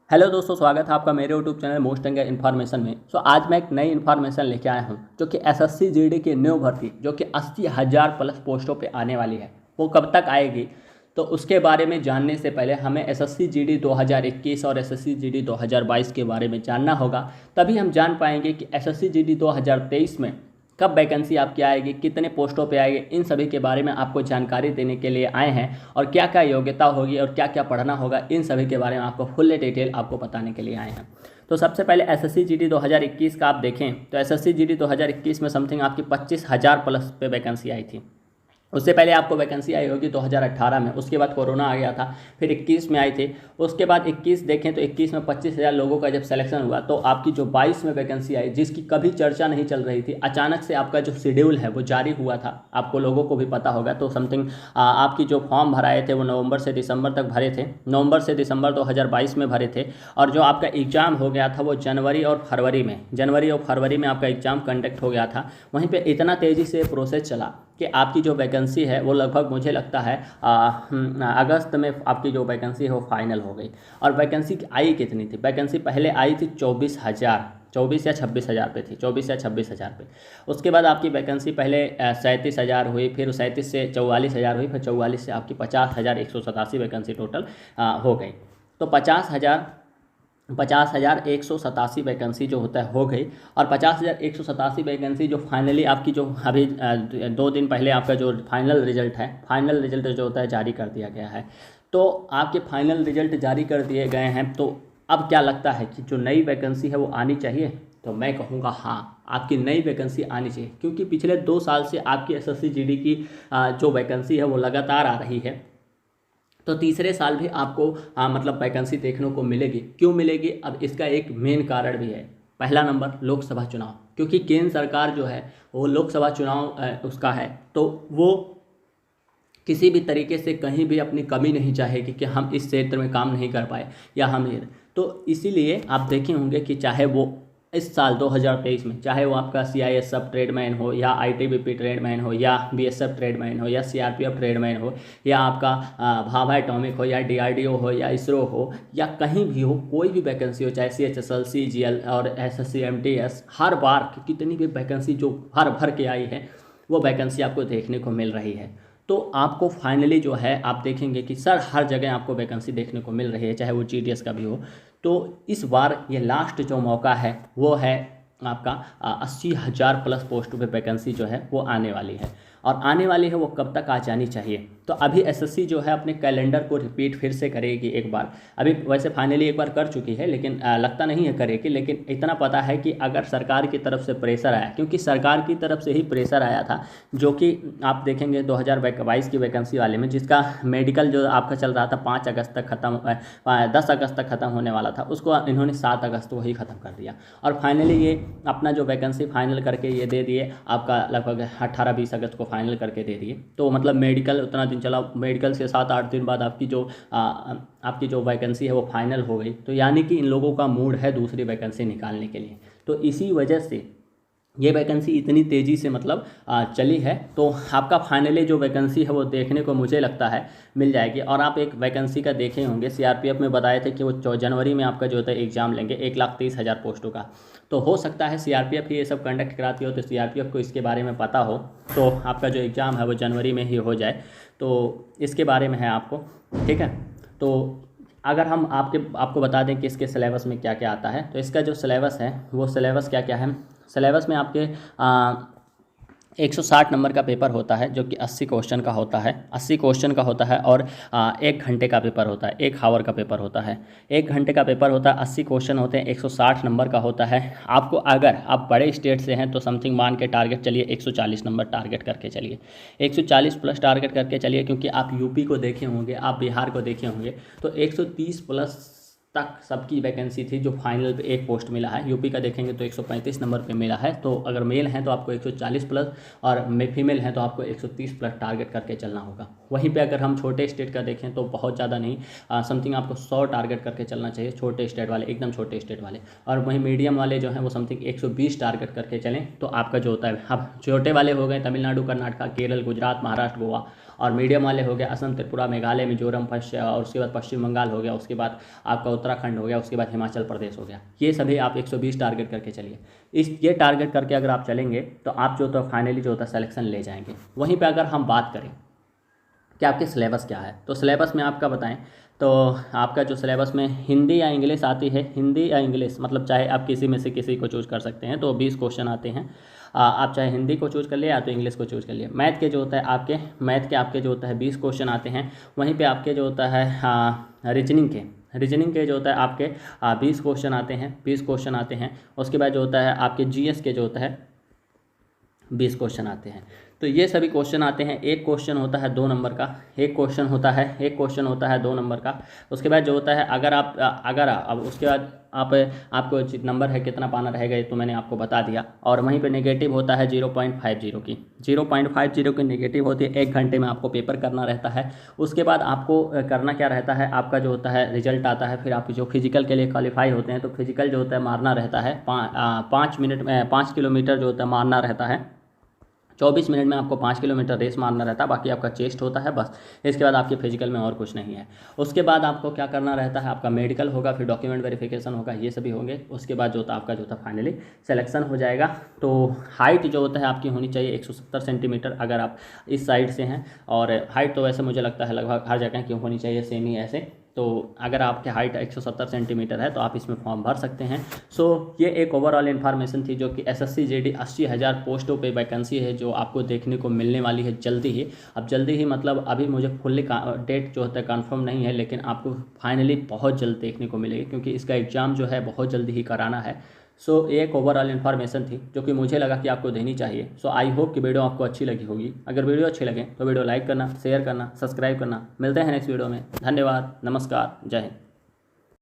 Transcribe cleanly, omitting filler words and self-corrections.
Hello दोस्तों, स्वागत है आपका मेरे YouTube channel most India information में। आज मैं एक नई इन्फॉर्मेशन लेके आया हूँ जो कि एसएससी जीडी की न्यू भर्ती जो कि 80,000 प्लस पोस्टों पे आने वाली है, वो कब तक आएगी। तो उसके बारे में जानने से पहले हमें एसएससी जीडी 2021 और एसएससी जीडी 2022 के बारे में जानना होगा। तभी हम जान पाएंगे कि एसएससी जीडी 2023 में कब वैकेंसी आपकी आएगी, कितने पोस्टों पे आएगी। इन सभी के बारे में आपको जानकारी देने के लिए आए हैं और क्या क्या योग्यता होगी और क्या क्या पढ़ना होगा, इन सभी के बारे में आपको फुल डिटेल आपको बताने के लिए आए हैं। तो सबसे पहले एसएससी जीडी 2021 का आप देखें तो एसएससी जीडी 2021 में समथिंग आपकी 25,000 प्लस पे वैकेंसी आई थी। उससे पहले आपको वैकेंसी आई होगी 2018 में, उसके बाद कोरोना आ गया था, फिर 21 में आई थी। उसके बाद 21 देखें तो 21 में 25,000 लोगों का जब सिलेक्शन हुआ तो आपकी जो 22 में वैकेंसी आई, जिसकी कभी चर्चा नहीं चल रही थी, अचानक से आपका जो शेड्यूल है वो जारी हुआ था, आपको लोगों को भी पता होगा। तो समथिंग आपकी जो फॉर्म भराए थे वो नवंबर से दिसंबर तक भरे थे, नवंबर से दिसंबर 2022 में भरे थे। और जो आपका एग्ज़ाम हो गया था वो जनवरी और फरवरी में आपका एग्ज़ाम कंडक्ट हो गया था। वहीं पर इतना तेज़ी से प्रोसेस चला कि आपकी जो वैकेंसी है वो लगभग मुझे लगता है अगस्त में आपकी जो वैकेंसी है वो फाइनल हो गई। और वैकेंसी आई कितनी थी? वैकेंसी पहले आई थी 24 या 26,000 पे थी, 24 या 26,000 पे। उसके बाद आपकी वैकेंसी पहले 37,000 हुई, फिर 37 से 44,000 हुई, फिर 44 से आपकी 50,187 वैकेंसी टोटल हो गई। तो 50,187 वैकेंसी जो होता है हो गई। और 50,187 वैकेंसी जो फाइनली आपकी जो अभी 2 दिन पहले आपका जो फाइनल रिजल्ट जो होता है जारी कर दिया गया है। तो आपके फाइनल रिजल्ट जारी कर दिए गए हैं। तो अब क्या लगता है कि जो नई वैकेंसी है वो आनी चाहिए? तो मैं कहूँगा हाँ, आपकी नई वैकेंसी आनी चाहिए, क्योंकि पिछले 2 साल से आपकी एसएससी जीडी की जो वैकेंसी है वो लगातार आ रही है। तो तीसरे साल भी आपको मतलब वैकेंसी देखने को मिलेगी। क्यों मिलेगी? अब इसका एक मेन कारण भी है। पहला नंबर लोकसभा चुनाव, क्योंकि केंद्र सरकार जो है वो लोकसभा चुनाव उसका है, तो वो किसी भी तरीके से कहीं भी अपनी कमी नहीं चाहेगी कि हम इस क्षेत्र में काम नहीं कर पाए या हम ये। तो इसीलिए आप देखे होंगे कि चाहे वो इस साल 2023 में, चाहे वो आपका सीआईएसएफ ट्रेडमैन हो या आईटीबीपी ट्रेडमैन हो या बीएसएफ ट्रेडमैन हो या सीआरपीएफ ट्रेडमैन हो या आपका भाभा एटॉमिक हो या डीआरडीओ हो या इसरो हो या कहीं भी हो, कोई भी वैकेंसी हो, चाहे सीएचएसएल, सीजीएल और एसएससी एमटीएस, हर बार कितनी भी वैकेंसी जो भर के आई है वो वैकेंसी आपको देखने को मिल रही है। तो आपको फाइनली जो है आप देखेंगे कि सर हर जगह आपको वैकेंसी देखने को मिल रही है, चाहे वो जीडीएस का भी हो। तो इस बार ये लास्ट जो मौका है वो है आपका 80,000 प्लस पोस्ट पे वैकेंसी जो है वो आने वाली है। और आने वाली है वो कब तक आ जानी चाहिए? तो अभी एसएससी जो है अपने कैलेंडर को रिपीट फिर से करेगी एक बार। अभी वैसे फाइनली एक बार कर चुकी है, लेकिन लगता नहीं है करेगी। लेकिन इतना पता है कि अगर सरकार की तरफ से प्रेशर आया, क्योंकि सरकार की तरफ से ही प्रेशर आया था, जो कि आप देखेंगे 2022 की वैकेंसी वाले में, जिसका मेडिकल जो आपका चल रहा था 5 अगस्त तक खत्म, 10 अगस्त तक ख़त्म होने वाला था, उसको इन्होंने 7 अगस्त को ही ख़त्म कर दिया। और फाइनली ये अपना जो वैकेंसी फाइनल करके ये दे दिए, आपका लगभग 18-20 अगस्त को फाइनल करके दे दिए। तो मतलब मेडिकल उतना दिन चला, मेडिकल से 7-8 दिन बाद आपकी जो वैकेंसी है वो फाइनल हो गई। तो यानी कि इन लोगों का मूड है दूसरी वैकेंसी निकालने के लिए। तो इसी वजह से ये वैकेंसी इतनी तेज़ी से मतलब चली है। तो आपका फाइनली जो वैकेंसी है वो देखने को मुझे लगता है मिल जाएगी। और आप एक वैकेंसी का देखे होंगे, सीआरपीएफ में बताए थे कि वो जनवरी में आपका जो होता है एग्ज़ाम लेंगे 1,30,000 पोस्टों का। तो हो सकता है सीआरपीएफ ही ये सब कंडक्ट कराती हो, तो सीआरपीएफ को इसके बारे में पता हो, तो आपका जो एग्ज़ाम है वो जनवरी में ही हो जाए। तो इसके बारे में है आपको, ठीक है। तो अगर हम आपको बता दें कि इसके सिलेबस में क्या क्या आता है, तो इसका जो सिलेबस है वो सिलेबस क्या क्या है। सिलेबस में आपके 160 नंबर का पेपर होता है, जो कि 80 क्वेश्चन का होता है, 80 क्वेश्चन का होता है। और 1 घंटे का पेपर होता है, 1 आवर का पेपर होता है। 1 घंटे का पेपर होता है, 80 क्वेश्चन होते हैं, 160 नंबर का होता है। आपको अगर आप बड़े स्टेट से हैं तो समथिंग मान के टारगेट चलिए 140 नंबर टारगेट करके चलिए, 140 प्लस टारगेट करके चलिए, क्योंकि आप यूपी को देखे होंगे, आप बिहार को देखे होंगे, तो 130 प्लस तक सबकी वैकेंसी थी जो फाइनल पे 1 पोस्ट मिला है। यूपी का देखेंगे तो 135 नंबर पे मिला है। तो अगर मेल हैं तो आपको 140 प्लस और फीमेल हैं तो आपको 130 प्लस टारगेट करके चलना होगा। वहीं पे अगर हम छोटे स्टेट का देखें तो बहुत ज़्यादा नहीं, समथिंग आपको 100 टारगेट करके चलना चाहिए, छोटे स्टेट वाले, एकदम छोटे स्टेट वाले। और वहीं मीडियम वाले जो हैं वो समथिंग 120 टारगेट करके चलें, तो आपका जो होता है, अब छोटे वाले हो गए तमिलनाडु, कर्नाटका, केरल, गुजरात, महाराष्ट्र, गोवा, और मीडियम वाले हो गए असम, त्रिपुरा, मेघालय, मिजोरम, और उसके बाद पश्चिम बंगाल हो गया, उसके बाद आपका उत्तराखंड हो गया, उसके बाद हिमाचल प्रदेश हो गया। ये सभी आप 120 टारगेट करके चलिए। ये टारगेट करके अगर आप चलेंगे तो आप जो तो फाइनली जो होता है सिलेक्शन ले जाएंगे। वहीं पर अगर हम बात करें कि आपके सिलेबस क्या है, तो सिलेबस में आपका बताएं तो आपका जो सिलेबस में हिंदी या इंग्लिश आती है, हिंदी या इंग्लिश मतलब चाहे आप किसी में से किसी को चूज़ कर सकते हैं, तो 20 क्वेश्चन आते हैं। आप चाहे हिंदी को चूज़ कर लिए या तो इंग्लिश को चूज़ कर लिए। मैथ के जो होता है आपके जो होता है 20 क्वेश्चन आते हैं। वहीं पे आपके जो होता है रीजनिंग के जो होता है आपके 20 क्वेश्चन आते हैं, 20 क्वेश्चन आते हैं। उसके बाद जो होता है आपके जीएस के जो होता है 20 क्वेश्चन आते हैं। तो ये सभी क्वेश्चन आते हैं। एक क्वेश्चन होता है 2 नंबर का, एक क्वेश्चन होता है 2 नंबर का। उसके बाद जो होता है अब उसके बाद आपको नंबर है कितना पाना रहेगा ये तो मैंने आपको बता दिया। और वहीं पे नेगेटिव होता है 0.50 की 0.50 की नेगेटिव होती है। 1 घंटे में आपको पेपर करना रहता है। उसके बाद आपको करना क्या रहता है, आपका जो होता है रिजल्ट आता है। फिर आप जो फिजिकल के लिए क्वालिफाई होते हैं तो फिजिकल जो होता है मारना रहता है 5 मिनट में 5 किलोमीटर जो होता है मारना रहता है। 24 मिनट में आपको 5 किलोमीटर रेस मारना रहता है। बाकी आपका चेस्ट होता है बस। इसके बाद आपके फिजिकल में और कुछ नहीं है। उसके बाद आपको क्या करना रहता है, आपका मेडिकल होगा, फिर डॉक्यूमेंट वेरिफिकेशन होगा, ये सभी होंगे। उसके बाद जो होता है आपका जो होता है फाइनली सिलेक्शन हो जाएगा। तो हाइट जो होता है आपकी होनी चाहिए 170 सेंटीमीटर अगर आप इस साइड से हैं। और हाइट तो वैसे मुझे लगता है लगभग हर जगह की होनी चाहिए सेम ही ऐसे। तो अगर आपकी हाइट 170 सेंटीमीटर है तो आप इसमें फॉर्म भर सकते हैं। सो ये एक ओवरऑल इन्फॉर्मेशन थी जो कि SSC JD 80,000 पोस्टों पे वैकेंसी है जो आपको देखने को मिलने वाली है जल्दी ही। अब जल्दी ही मतलब अभी मुझे फुल्ली डेट जो होता है कंफर्म नहीं है, लेकिन आपको फाइनली बहुत जल्द देखने को मिलेगी क्योंकि इसका एग्ज़ाम जो है बहुत जल्दी ही कराना है। सो ये एक ओवरऑल इन्फॉर्मेशन थी जो कि मुझे लगा कि आपको देनी चाहिए। सो आई होप कि वीडियो आपको अच्छी लगी होगी। अगर वीडियो अच्छी लगे तो वीडियो लाइक करना, शेयर करना, सब्सक्राइब करना। मिलते हैं नेक्स्ट वीडियो में। धन्यवाद, नमस्कार, जय हिंद।